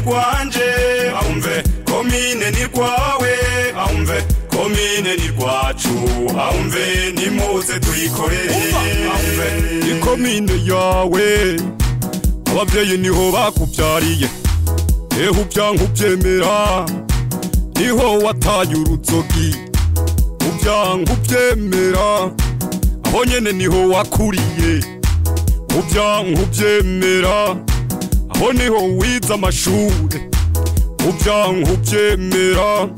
kwanje aumve komine ni kwawe aumve komine ni kwacu aumve nimuze tuyikorere aumve ni komine yawe abavyeyi niho bakuvyariye eho ubyanku byemera niho wataye uruzogi ubyanku byemera aho nyene niho wakuriye ubyanku byemera aho niho wiza amashure ubyanku byemera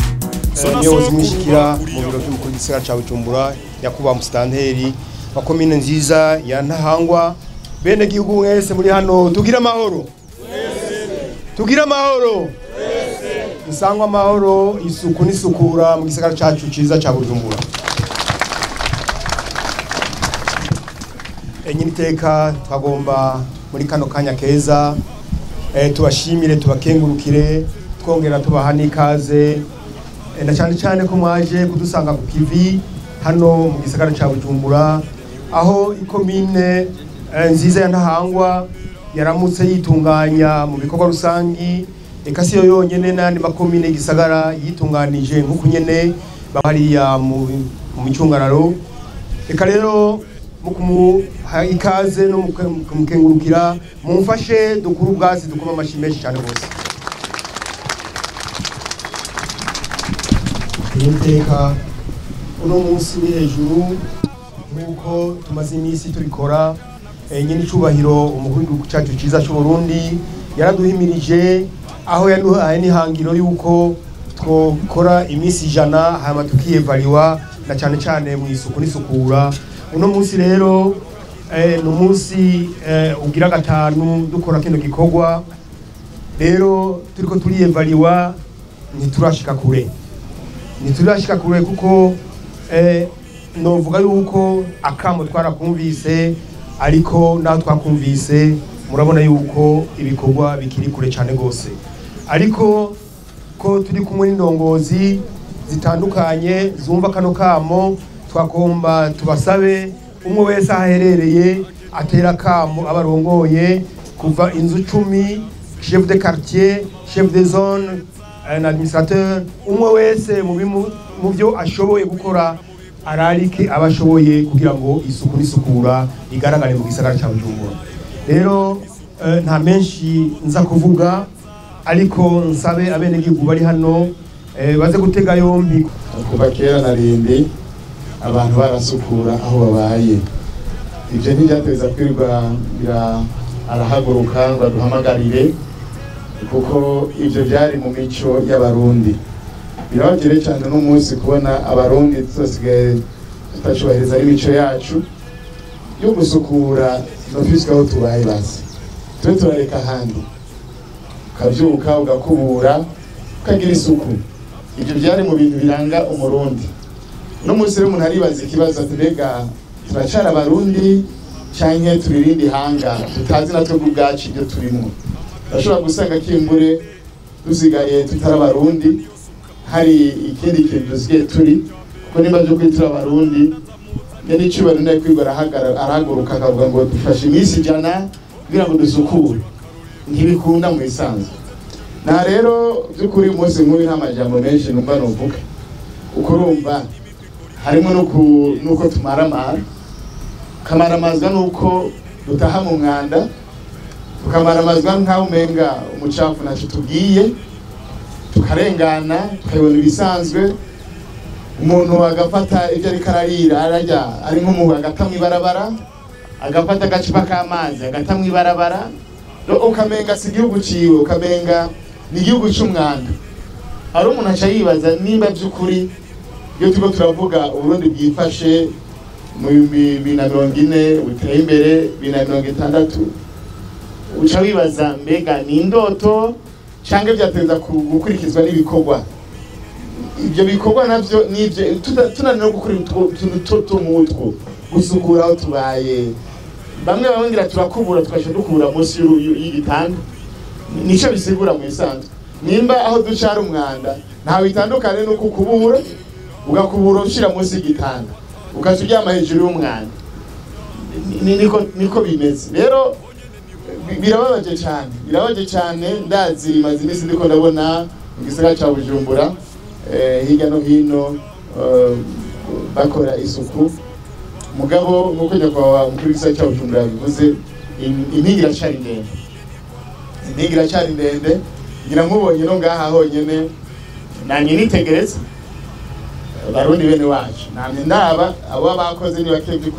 nyobozi mwishikira mu biro by'umukuru w'igisagara ca Bujumbura yakuba musitanteri wa komine nziza ya Ntahangwa bene gihugu mwese muri hano tugira amahoro tugira amahoro musangwa amahoro isuku n'isukura mu gisagara cacu ciza ca Bujumbura nyiniteka twagomba muri kano kanya keza tubashimire tubakengurukire twongera tubaha n'ikaze na cyane cyane ko mwaje kudusanga ku kivi hano mu gisagara ca Bujumbura aho ikomine nziza ya Ntahangwa yaramutse yitunganya mu bikorwa rusangi eka siyo yonyene n'andi makomine gisagara yitunganije nk'uko nyene bahariya mu micungararo eka rero mukuha ikaze no mukengurukira mumfashe dukuru ubwasi dukoma amashi menshi cyane bose Niteka uno munsi ni hejuru nkuko tumaze iminsi turikora nyine icubahiro umukuru w'igihugu cyacu ciza cy'u Burundi yaraduhimirije aho yaduhaye n'ihangiro yuko twokora iminsi 100 hama tukiyevaliwa na cyane cyane mu isuku n'isukura uno munsi rero no munsi ugira gatanu dukora kino gikorwa rero turiko turiyevaliwa ntiturashika kure kuko novuga yuko akamo twarakumvise ariko naho twakumvise murabona yuko ibikorwa bikiri kure cyane gose ariko ko turi kumwe n'indongozi zitandukanye zumva kano kamo twakomba tubasabe umwe wese aherereye atera kamo abarongoye kuva inzu 10 chef de quartier chef de zone un administrateur umwe wese mu byo ashoboye gukora ararike abashoboye kugira ngo isuku n'isukura igaragare mu gisagara cya Bujumbura rero nta menshi nza kuvuga ariko nsabe abene gihugu bari hano baze gutega yombi kuva kera narindi abantu barasukura aho babaye ivyo ntibyateza kwirwa arahaguruka ngo duhamagarire kuko ivyo byari mu mico y'abarundi birabagire cyane no munsi kubona abarundi twasigaye tutashubahiriza imico yacu yo gusukura n'ofisi aho tubaye basi twe turareka handi kavyuka ugakubura ukagira isuku ivyo byari mu bintu biranga umurundi no munsi rero umuntu aribaza ikibazo ati mbega turacara abarundi canke turirindi hanga tutazi natwe ubwacu ibyo turimo bashobora gusanga kimbure dusigaye tutara abarundi hari ikindi kintu dusigaye turi kuko nimba byo kwitura abarundi nyene icubaro nayo kwigora arahaguruka akavuga ngo dufashe iminsi 100 kugira ngo dusukure ntibikunda mu isanzwe na rero byukuri umunsi nk'uyu nta majambo menshi numva novuga uko urumva harimo nuko kamaramazwa nuko dutaha mu mwanda tukamaramazwa nk'aho umenga umucafu nacu tubwiye tukarengana tukayibona ibisanzwe umuntu agafata ibyo ariko ararira ararya ari nk'umuntu agata mu ibarabara agafata agacupa k'amazi agata mu ibarabara ukamenga si igihugu ciwe ukamenga ni igihugu c'umwanda hari umuntu aca yibaza nimba by'ukuri iyo turiko turavuga Uburundi bwifashe mu 2040 buteye imbere 2060 uca wibaza mbega ni indoto canke byateza gukurikizwa n'ibikorwa ibyo bikorwa navyo nivyo tunanira gukora utuntu mutwo gusukura aho tubaye bamwe babongira turakubura tukasha dukubura munsi y'igitanda nico bisigura mu isanzwe nimba aho ducara umwanda nta bitandukane no kukubura ugakubura ushira munsi y'igitanda ukasuryama hejuru y'umwanda niko bimeze rero birabaje cyane ndazi maze imisi ndiko ndabona igisagara ca Bujumbura hirya no hino bakora isuku mugabo nkuko nyakwa mukuru w'igisagara ca Bujumbura bivuze impingira cyari ndende ngira nkubonye no ngaha honyene nanye nitegereza barundi bene wacu namye ndaba abo bakoze ni bakebye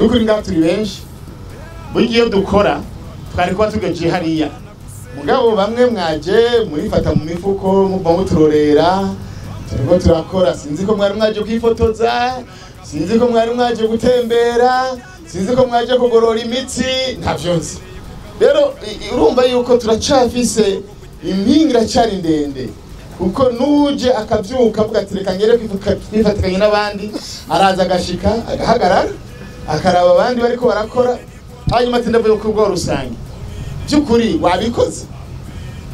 kuri ngaturi benshi bugiye dukora twari kwa tugeje hariya mugabo bamwe mwaje murifata mu mifuko mu turorera turiko turakora sinzi ko mwari mwaje kwifotoza sinzi ko mwari mwaje gutembera sinzi ko mwaje kugorora imitsi ntavyo nzi rero urumva yuko turacafise impingira cyari ndende kuko nuje akavyuka avuga ati reka ngere kwifatikanye n'abandi araza agashika agahagarara akaraba abandi bariko barakora hanyuma ati ndavuye ku bwo rusange byukuri wabikoze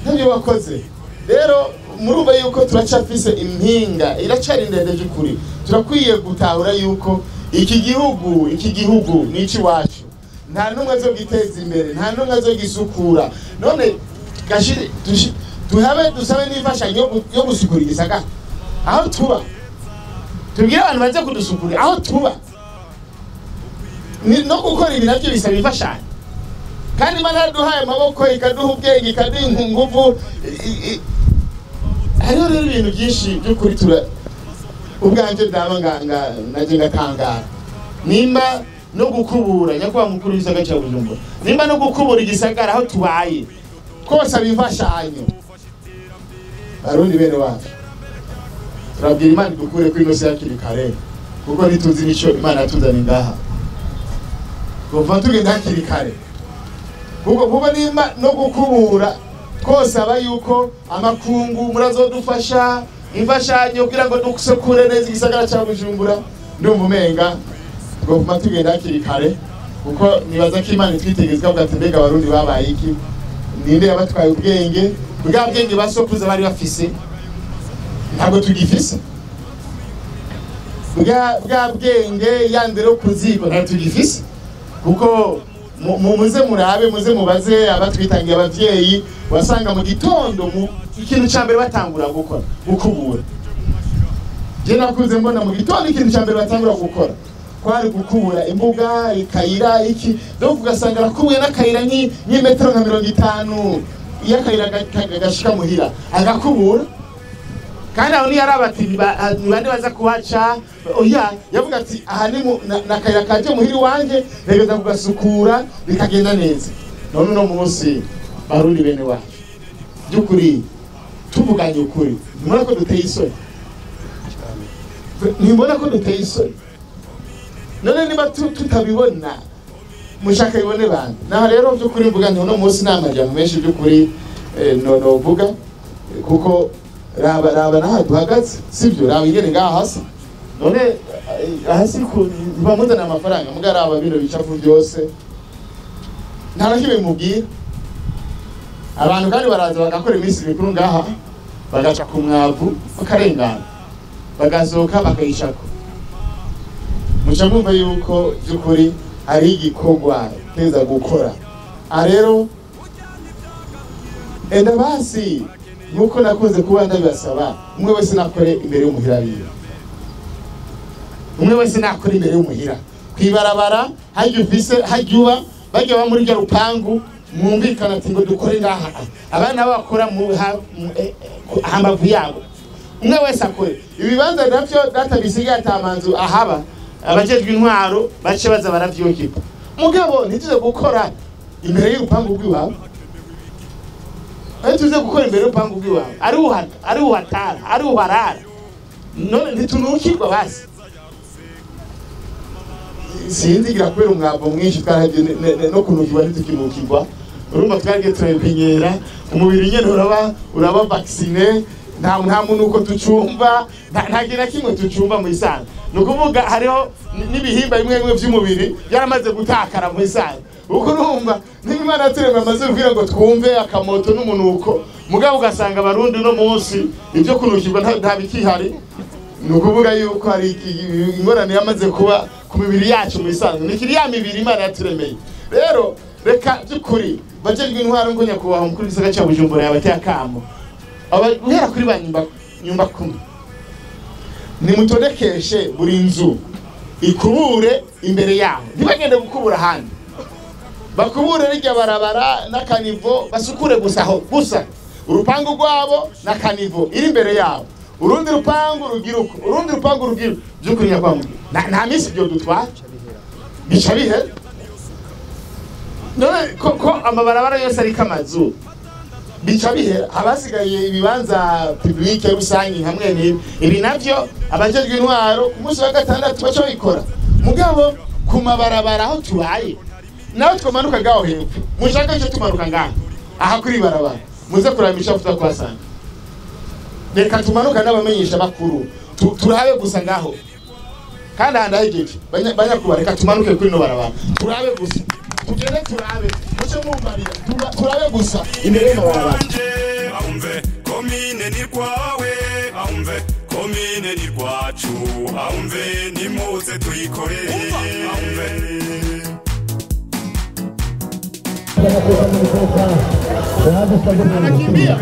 ntabyo wakoze rero murumva yuko turacafise impinga iracari ndende byukuri turakwiye gutahura yuko iki gihugu nici wacu nta numwe azogiteza imbere nta numwe azogisukura none gashire dusabe n'imfashanyo yo gusukura igisagara aho tuba tubwire abantu baze kudusukura aho tuba no gukora ibi navyo bisaba imfashanyo kandi Imana yaduhaye amaboko ikaduha ubwenge ikaduha inguvu hariho rero ibintu byinshi by'ukuri ubwanje ndaba naje ngatangara nimba no gukubura nyakwa mukuru w'igisagara ca Bujumbura nimba no gukubura igisagara aho tubaye kose abimfashanyo barundi bene wacu turabwira Imana dukure kuri nose yakiri kare kuko nituzi nico Imana yatuzanye ngaha kuva tugenda hakiri kare kuko nimba no gukubura kose aba yuko amakungu murazodufasha imfashanyo kugira ngo dusukure neza igisagara ca Bujumbura ndumva umenga kuva tugenda hakiri kare kuko nibaza ko Imana twitegezwa bwate mbega abarundi babaye iki ninde yabatwaye ubwenge bwa bwenge basokuza bari bafise ntabwo tugifise bwa bwenge yandero kuziko ntabwo tugifise kuko muze murabe muze mubaze abatwitangiye abavyeyi wasanga mu gitondo ikintu cyambere batangura gukora gukubura je nakuze mbona mu gitondo ikintu cyambere batangura gukora kwari gukubura imbuga ikayira iki donc ugasanga rakubuye n'akayira metero nka 50 iya kayira gashika muhira agakubura kandi aho ni yarabati bande baza kuhaca oya yavuga ati aha ni nakayira kaje muhiri wanje regeza kugasukura bikagenda neza none no munsi barundi bene wacu byukuri tuvuganye ukuri nimara ko duteye isoni nimbona ko duteye isoni none niba tutabibona mushaka ibone bande naho rero byukuri mvuganye no munsi namajya menshi byukuri no vuga kuko raba naha duhagaze sivyo raba ingene ngaha hasi none hasi ku bamuzana amafaranga mugaraba bino bicafu byose ntarakime mubwira abantu kandi baraza bagakora iminsi mikuru ngaha bagaca ku mwavu bakarengana bagazoka bakayishako muca mwumva yuko byukuri ari igikorwa keza gukora rero enda basi nuko nakunze kuba ndabasaba umwe wese nakore imbere y'umuhira biyo umwe wese nakore imbere y'umuhira kwibarabara hajye ufise hajyuba bajye ba muri rupangu mwumvikana ati ngo dukore ngaha abana bakora mu hambavu yabo umwe wese akore ibibanza navyo data bisigaye atamanzu ahaba abajejwe intwaro bace baza baravyokipa mugabo ntituze gukora imbere y'urupangu rw'iwabo tuze gukora imbere y'urupangu rw'iwabo ari uhatara ari uharara none ntitunukirwa basi sinzigira kubera umwabo mwinshi twaraje no kunukirwa ntitukinukirwa urumva twarige turepenyera umubiri nyene uraba vaccine nta muntu uko tucumva ntagira kimwe tucumva mu isanga nukuvuga hariho n'ibihimba bimwe bimwe by'umubiri byaramaze gutakara mu isanga uko urumva n'Imana turema amaze kugira ngo twumve akamoto n'umunuko mugabo ugasanga abarundi no munsi ibyo kunukirwa nta bikihari nukuvuga yuko hari ingorane yamaze kuba ku mibiri yacu mu isanga nikiri ya mibiri Imana yaturemeye rero reka byukuri bajejwe intwaro ngo nyakubaha umukuru w'igisagara cya Bujumbura yabateye akamo guhera kuri ba nyumba kumwe nimutodekeshe buri nzu ikubure imbere yaho ntibagende gukubura handi bakubure rijya barabara n'akanivo basukure gusa aho gusa urupangu rwabo n'akanivo iri imbere yaho urundi rupangu rugiruko urundi rupangu rugiruko by'ukuri nyakwamugira nta minsi byo dutwara bica bihe none ko amabarabara yose ari kamazu bica bihe abasigaye ibibanza publique rusangi hamwe ibi navyo abajejwe intwaro ku munsi wa gatandatu baco bikora mugabo ku mabarabara aho tubaye naho twamanuka gaho hepfo mushaka cyo tumanuka ngaho aha kuri barabara muze kuramisha futa kwasanga reka tumanuka n'abamenyesha bakuru turabe gusa ngaho kandi handahegeje banyakuba reka tumanuke kuri no barabara turabe gusa tugende turabe muce mumbarira turabe gusa imbere y'abarabara aumve komine ni rwawe aumve komine ni rwacu aumve nimuze tuyikorere aumve anakimbia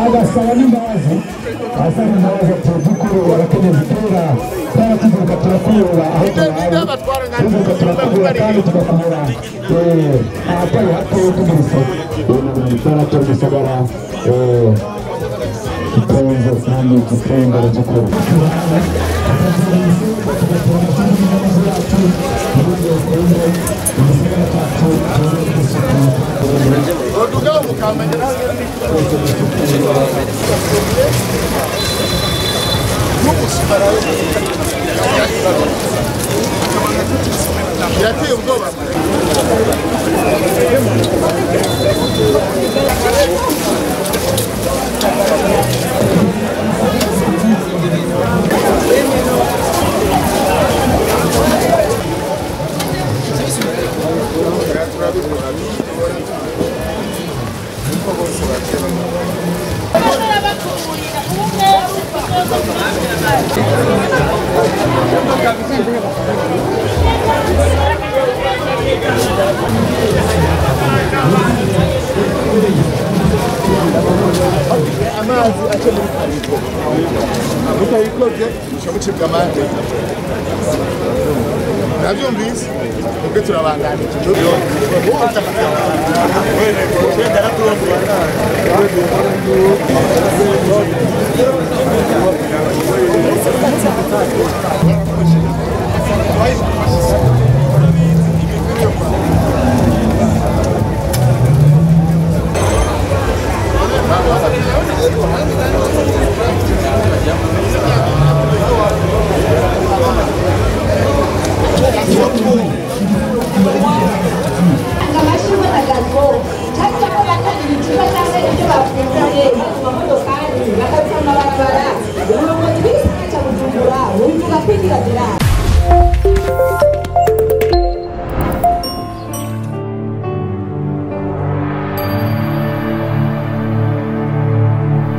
agasaba n'imbazi asaba imbazi turabikora barakeneye gukora twarakivuga turakuyura aho turakuyura kandi tugakura ahatari hato tugira isoko ibintu cyo gisagara kipenze kandi kipengera gikora Oduga mukamenya yateye ubwoba amazi aje muri karito mutayikoze shamucibwa amande navyumvise ubwo turabandana tujo